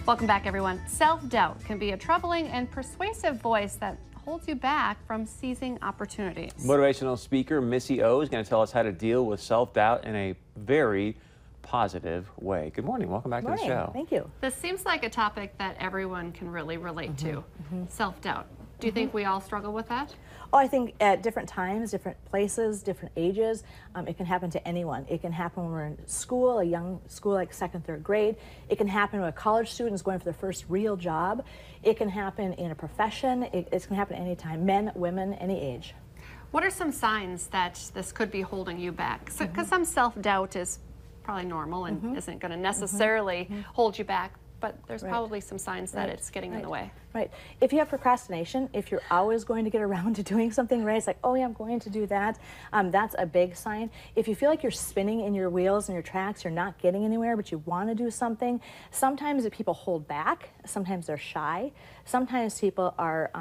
Welcome back, everyone. Self-doubt can be a troubling and persuasive voice that holds you back from seizing opportunities. Motivational speaker Missy O is going to tell us how to deal with self-doubt in a very positive way. Good morning. Welcome back to the show. Thank you. This seems like a topic that everyone can really relate to. Self-doubt. Do you think we all struggle with that? Oh, I think at different times, different places, different ages, it can happen to anyone. It can happen when we're in school, a young school like second, third grade. It can happen when a college student is going for their first real job. It can happen in a profession. It can happen anytime. Men, women, any age. What are some signs that this could be holding you back? Because some self-doubt is probably normal and isn't going to necessarily hold you back, but there's probably some signs that it's getting in the way. Right. If you have procrastination, if you're always going to get around to doing something, right, it's like, oh yeah, I'm going to do that, that's a big sign. If you feel like you're spinning in your wheels and your tracks, you're not getting anywhere, but you want to do something, sometimes people hold back, sometimes they're shy, sometimes people are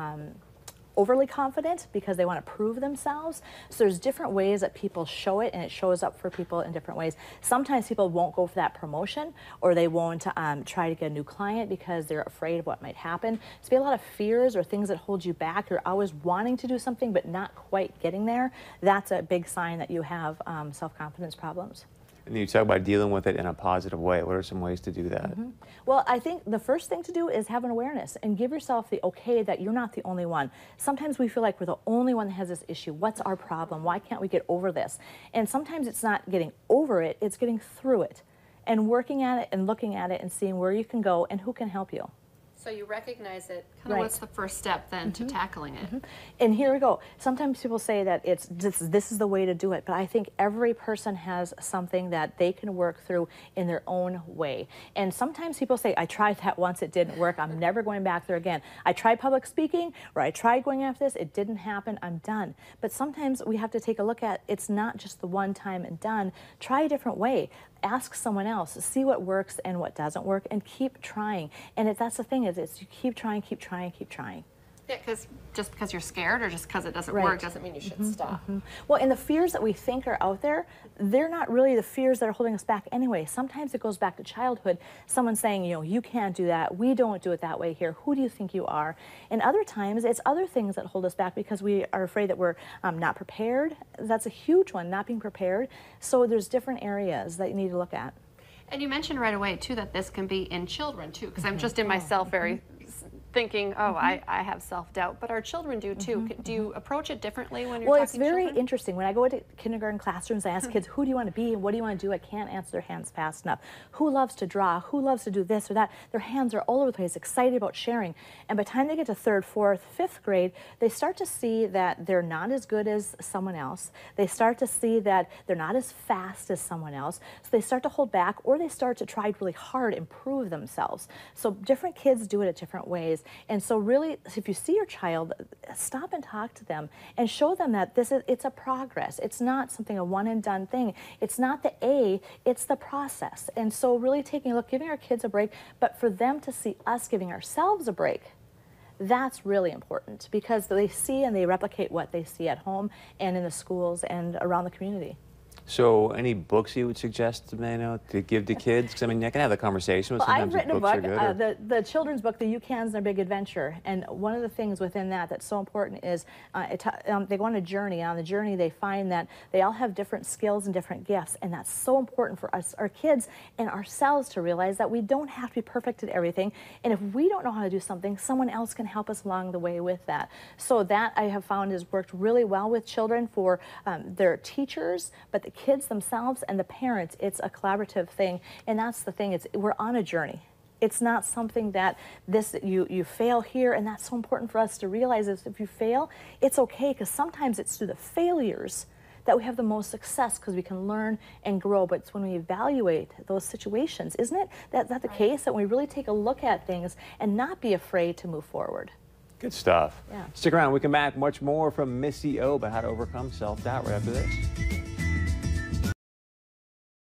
overly confident because they want to prove themselves. So there's different ways that people show it, and it shows up for people in different ways. Sometimes people won't go for that promotion, or they won't try to get a new client because they're afraid of what might happen. So be a lot of fears or things that hold you back. You're always wanting to do something but not quite getting there. That's a big sign that you have self-confidence problems. And you talk about dealing with it in a positive way. What are some ways to do that? Well, I think the first thing to do is have an awareness and give yourself the okay that you're not the only one. Sometimes we feel like we're the only one that has this issue. What's our problem? Why can't we get over this? And sometimes it's not getting over it, it's getting through it and working at it and looking at it and seeing where you can go and who can help you. So you recognize it. What's the first step then to tackling it? And here we go. Sometimes people say that this is the way to do it, but I think every person has something that they can work through in their own way. And sometimes people say, I tried that once, it didn't work, I'm never going back there again. I tried public speaking, or I tried going after this, it didn't happen, I'm done. But sometimes we have to take a look at, it's not just the one time and done. Try a different way. Ask someone else, see what works and what doesn't work, and keep trying. And that's the thing, is you keep trying, keep trying, keep trying. Yeah, because just because you're scared or just because it doesn't work doesn't mean you should stop. Well, and the fears that we think are out there, they're not really the fears that are holding us back anyway. Sometimes it goes back to childhood. Someone saying, you know, you can't do that. We don't do it that way here. Who do you think you are? And other times, it's other things that hold us back because we are afraid that we're not prepared. That's a huge one, not being prepared. So there's different areas that you need to look at. And you mentioned right away, too, that this can be in children, too, because I'm just in myself very thinking, oh, I have self-doubt, but our children do too. Do you approach it differently when you're talking to children? Well, it's very interesting. When I go into kindergarten classrooms, I ask kids, who do you want to be and what do you want to do? I can't answer their hands fast enough. Who loves to draw? Who loves to do this or that? Their hands are all over the place, excited about sharing. And by the time they get to third, fourth, fifth grade, they start to see that they're not as good as someone else. They start to see that they're not as fast as someone else. So they start to hold back, or they start to try really hard and prove themselves. So different kids do it at different ways. And so really, if you see your child, stop and talk to them and show them that it's a progress. It's not something, a one and done thing. It's not the A, it's the process. And so really taking a look, giving our kids a break, but for them to see us giving ourselves a break, that's really important because they see and they replicate what they see at home and in the schools and around the community. So any books you would suggest to give to kids? Because I mean, I can have the conversation, but sometimes I've written a book, the children's book, The You Cans and Their Big Adventure, and one of the things within that that's so important is they go on a journey, and on the journey they find that they all have different skills and different gifts, and that's so important for us, our kids, and ourselves to realize that we don't have to be perfect at everything, and if we don't know how to do something, someone else can help us along the way with that. So that I have found has worked really well with children for their teachers, but the kids themselves and the parents, it's a collaborative thing, and that's the thing, we're on a journey. It's not something that you fail here, and that's so important for us to realize is if you fail, it's okay, because sometimes it's through the failures that we have the most success because we can learn and grow, but it's when we evaluate those situations, isn't it? That's the case, that we really take a look at things and not be afraid to move forward. Good stuff. Yeah. Stick around. We come back much more from Missy O about how to overcome self-doubt right after this.